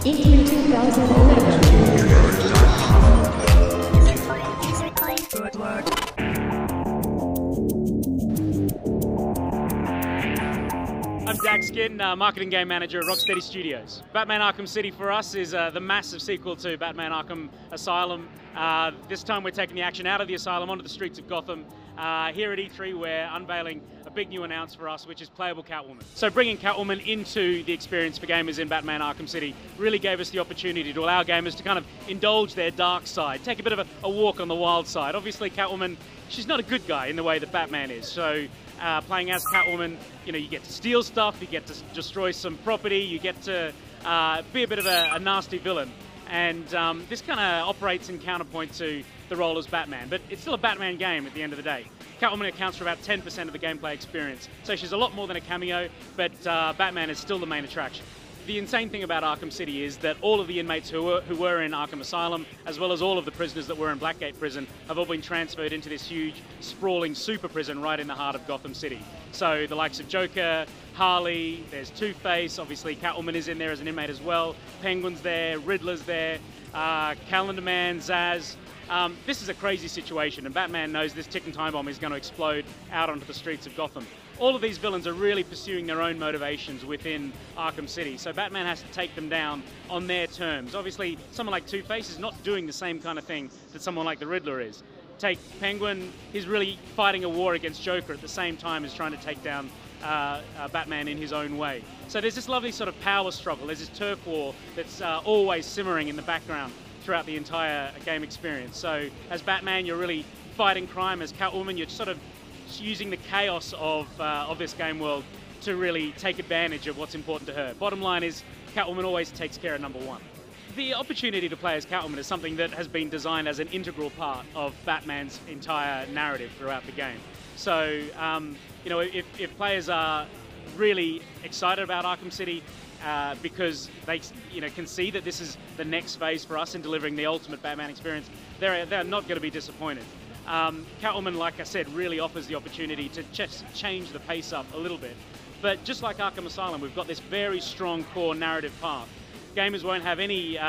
in 2011. Good luck. I'm Dax Skin, Marketing Game Manager at Rocksteady Studios. Batman Arkham City for us is the massive sequel to Batman Arkham Asylum. This time we're taking the action out of the asylum onto the streets of Gotham. Here at E3 we're unveiling a big new announce for us, which is playable Catwoman. So bringing Catwoman into the experience for gamers in Batman Arkham City really gave us the opportunity to allow gamers to kind of indulge their dark side, take a bit of a walk on the wild side. Obviously Catwoman, she's not a good guy in the way that Batman is, so playing as Catwoman, you know, you get to steal stuff, you get to destroy some property, you get to be a bit of a nasty villain. And this kind of operates in counterpoint to the role as Batman, but it's still a Batman game at the end of the day. Catwoman accounts for about 10% of the gameplay experience, so she's a lot more than a cameo, but Batman is still the main attraction. The insane thing about Arkham City is that all of the inmates who were in Arkham Asylum, as well as all of the prisoners that were in Blackgate Prison, have all been transferred into this huge, sprawling super prison right in the heart of Gotham City. So the likes of Joker, Harley, there's Two-Face, obviously Catwoman is in there as an inmate as well, Penguin's there, Riddler's there, Calendar Man, Zaz. This is a crazy situation, and Batman knows this ticking time bomb is going to explode out onto the streets of Gotham. All of these villains are really pursuing their own motivations within Arkham City, so Batman has to take them down on their terms. Obviously, someone like Two-Face is not doing the same kind of thing that someone like the Riddler is. Take Penguin, he's really fighting a war against Joker at the same time as trying to take down Batman in his own way. So there's this lovely sort of power struggle, there's this turf war that's always simmering in the background throughout the entire game experience. So as Batman, you're really fighting crime. As Catwoman, you're sort of using the chaos of this game world to really take advantage of what's important to her. Bottom line is, Catwoman always takes care of number one. The opportunity to play as Catwoman is something that has been designed as an integral part of Batman's entire narrative throughout the game. So, you know, if players are really excited about Arkham City, because they can see that this is the next phase for us in delivering the ultimate Batman experience, they're not going to be disappointed. Catwoman, like I said, really offers the opportunity to just change the pace up a little bit. But just like Arkham Asylum, we've got this very strong core narrative path. Gamers won't have any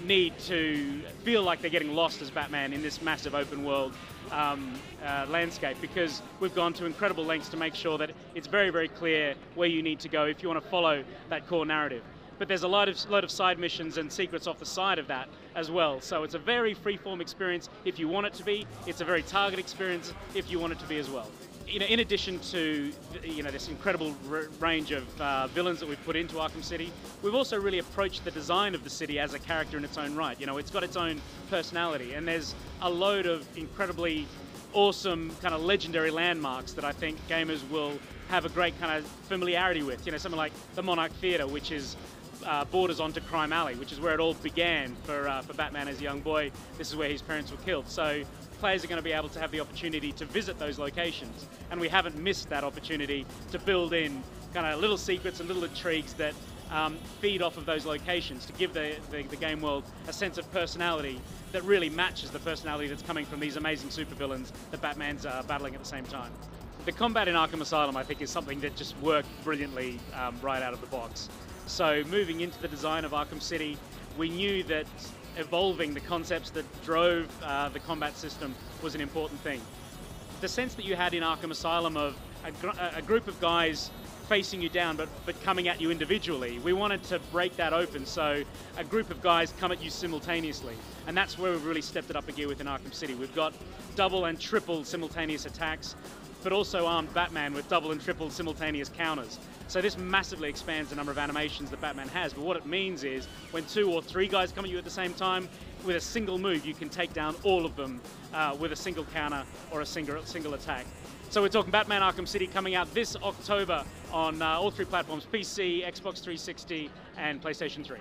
need to feel like they're getting lost as Batman in this massive open world landscape, because we've gone to incredible lengths to make sure that it's very, very clear where you need to go if you want to follow that core narrative. But there's a lot of side missions and secrets off the side of that as well. So it's a very free-form experience if you want it to be. It's a very target experience if you want it to be as well. You know, in addition to this incredible range of villains that we've put into Arkham City, we've also really approached the design of the city as a character in its own right. You know, it's got its own personality, and there's a load of incredibly awesome kind of legendary landmarks that I think gamers will have a great kind of familiarity with. You know, something like the Monarch Theatre, which is borders onto Crime Alley, which is where it all began for Batman as a young boy. This is where his parents were killed. So players are going to be able to have the opportunity to visit those locations, and we haven't missed that opportunity to build in kind of little secrets and little intrigues that feed off of those locations to give the game world a sense of personality that really matches the personality that's coming from these amazing supervillains that Batman's battling at the same time. The combat in Arkham Asylum, I think, is something that just worked brilliantly right out of the box. So moving into the design of Arkham City, we knew that evolving the concepts that drove the combat system was an important thing. The sense that you had in Arkham Asylum of a group of guys facing you down but coming at you individually, we wanted to break that open so a group of guys come at you simultaneously. And that's where we've really stepped it up a gear within Arkham City. We've got double and triple simultaneous attacks, but also armed Batman with double and triple simultaneous counters. So this massively expands the number of animations that Batman has, but what it means is when 2 or 3 guys come at you at the same time, with a single move you can take down all of them with a single counter or a single attack. So we're talking Batman Arkham City coming out this October on all 3 platforms, PC, Xbox 360 and PlayStation 3.